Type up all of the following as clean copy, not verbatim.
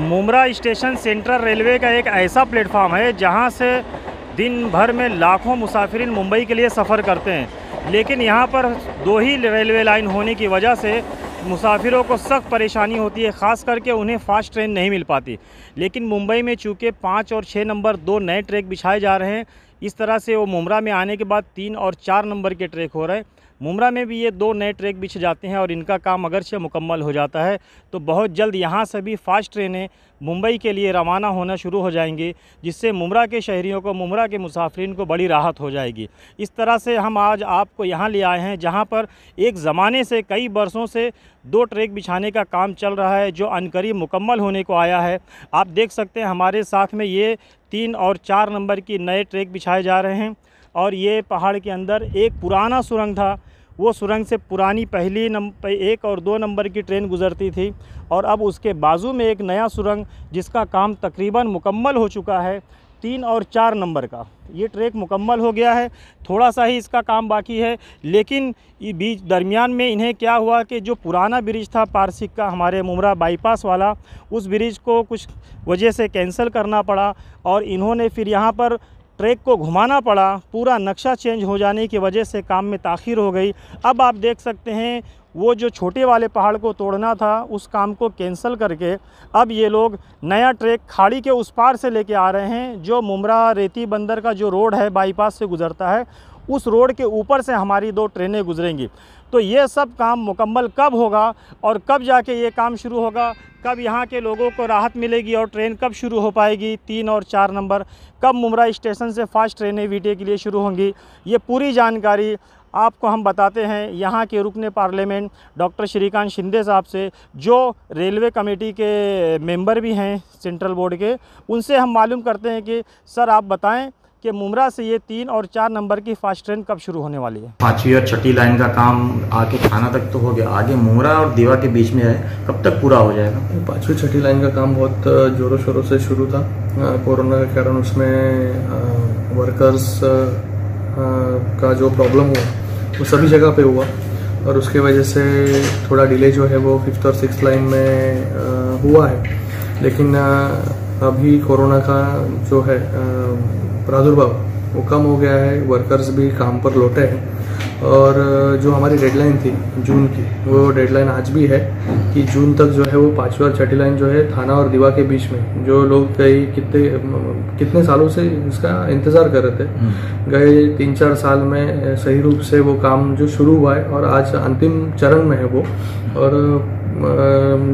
Mumbra station central railway का एक ऐसा प्लेटफार्म है जहां से दिन भर में लाखों मुसाफिरीन मुंबई के लिए सफ़र करते हैं, लेकिन यहां पर दो ही रेलवे लाइन होने की वजह से मुसाफिरों को सख्त परेशानी होती है, ख़ास करके उन्हें फ़ास्ट ट्रेन नहीं मिल पाती। लेकिन मुंबई में चूँकि 5 और 6 नंबर 2 नए ट्रैक बिछाए जा रहे हैं, इस तरह से वो मुमरा में आने के बाद 3 और 4 नंबर के ट्रैक हो रहे हैं। मुमरा में भी ये 2 नए ट्रैक बिछ जाते हैं और इनका काम अगरचे मुकम्मल हो जाता है तो बहुत जल्द यहाँ से भी फ़ास्ट ट्रेनें मुंबई के लिए रवाना होना शुरू हो जाएंगी, जिससे मुमरा के शहरियों को, मुमरा के मुसाफिरीन को बड़ी राहत हो जाएगी। इस तरह से हम आज आपको यहाँ ले आए हैं जहाँ पर एक ज़माने से, कई बरसों से 2 ट्रैक बिछाने का काम चल रहा है, जो अनकरीब मुकम्मल होने को आया है। आप देख सकते हैं हमारे साथ में ये 3 और 4 नंबर की नए ट्रैक बिछाए जा रहे हैं। और ये पहाड़ के अंदर एक पुराना सुरंग था, वो सुरंग से पुरानी पहली 1 और 2 नंबर की ट्रेन गुज़रती थी, और अब उसके बाजू में एक नया सुरंग जिसका काम तकरीबन मुकम्मल हो चुका है। 3 और 4 नंबर का ये ट्रैक मुकम्मल हो गया है, थोड़ा सा ही इसका काम बाकी है। लेकिन बीच दरमियान में इन्हें क्या हुआ कि जो पुराना ब्रिज था पारसिक का, हमारे मुमरा बाईपास वाला, उस ब्रिज को कुछ वजह से कैंसिल करना पड़ा और इन्होंने फिर यहाँ पर ट्रैक को घुमाना पड़ा। पूरा नक्शा चेंज हो जाने की वजह से काम में ताख़ीर हो गई। अब आप देख सकते हैं वो जो छोटे वाले पहाड़ को तोड़ना था, उस काम को कैंसिल करके अब ये लोग नया ट्रैक खाड़ी के उस पार से लेके आ रहे हैं। जो मुमरा रेती बंदर का जो रोड है, बाईपास से गुज़रता है, उस रोड के ऊपर से हमारी 2 ट्रेनें गुजरेंगी। तो ये सब काम मुकम्मल कब होगा और कब जाके ये काम शुरू होगा, कब यहाँ के लोगों को राहत मिलेगी और ट्रेन कब शुरू हो पाएगी 3 और 4 नंबर, कब मुमरा स्टेशन से फ़ास्ट ट्रेनें वीटे के लिए शुरू होंगी, ये पूरी जानकारी आपको हम बताते हैं यहाँ के रुकने पार्लियामेंट डॉक्टर श्रीकांत शिंदे साहब से, जो रेलवे कमेटी के मेंबर भी हैं सेंट्रल बोर्ड के। उनसे हम मालूम करते हैं कि सर आप बताएं कि मुमरा से ये 3 और 4 नंबर की फ़ास्ट ट्रेन कब शुरू होने वाली है। 5वीं और 6ठी लाइन का काम आके थाना तक तो हो गया, आगे मुमरा और दीवा के बीच में है, कब तक पूरा हो जाएगा? 5वीं 6ठी लाइन का काम बहुत ज़ोरों शोरों से शुरू था। कोरोना के कारण उसमें वर्कर्स का जो प्रॉब्लम हुआ वो सभी जगह पे हुआ, और उसके वजह से थोड़ा डिले जो है वो 5th और 6th लाइन में हुआ है। लेकिन अभी कोरोना का जो है प्रादुर्भाव वो कम हो गया है, वर्कर्स भी काम पर लौटे हैं, और जो हमारी डेडलाइन थी जून की, वो डेडलाइन आज भी है कि जून तक जो है वो 5वीं और 6ठी लाइन जो है थाना और दीवा के बीच में, जो लोग कई कितने सालों से इसका इंतज़ार कर रहे थे, गए 3-4 साल में सही रूप से वो काम जो शुरू हुआ है और आज अंतिम चरण में है वो, और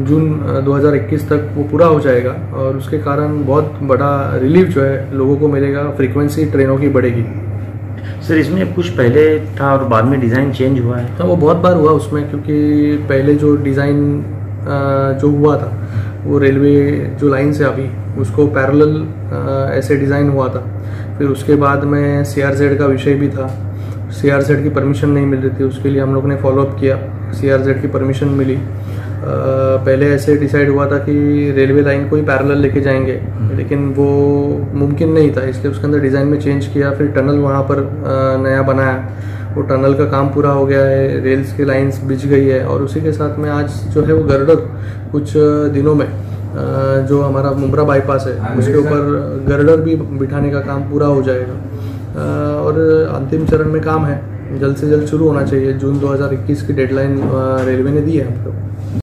जून 2021 तक वो पूरा हो जाएगा, और उसके कारण बहुत बड़ा रिलीफ जो है लोगों को मिलेगा, फ्रीक्वेंसी ट्रेनों की बढ़ेगी। सर इसमें कुछ पहले था और बाद में डिज़ाइन चेंज हुआ है? हाँ, वो बहुत बार हुआ उसमें, क्योंकि पहले जो डिज़ाइन जो हुआ था वो रेलवे जो लाइन से अभी उसको पैरेलल ऐसे डिज़ाइन हुआ था। फिर उसके बाद में CRZ का विषय भी था, CRZ की परमिशन नहीं मिल रही थी, उसके लिए हम लोग ने फॉलोअप किया, CRZ की परमिशन मिली। पहले ऐसे डिसाइड हुआ था कि रेलवे लाइन को ही पैरेलल लेके जाएंगे, लेकिन वो मुमकिन नहीं था, इसलिए उसके अंदर डिज़ाइन में चेंज किया। फिर टनल वहाँ पर नया बनाया, वो टनल का काम पूरा हो गया है, रेल्स की लाइंस बिछ गई है, और उसी के साथ में आज जो है वो गर्डर कुछ दिनों में जो हमारा मुमरा बाईपास है उसके ऊपर गर्डर भी बिठाने का काम पूरा हो जाएगा, और अंतिम चरण में काम है, जल्द से जल्द शुरू होना चाहिए। जून 2021 की डेडलाइन रेलवे ने दी है हम लोग।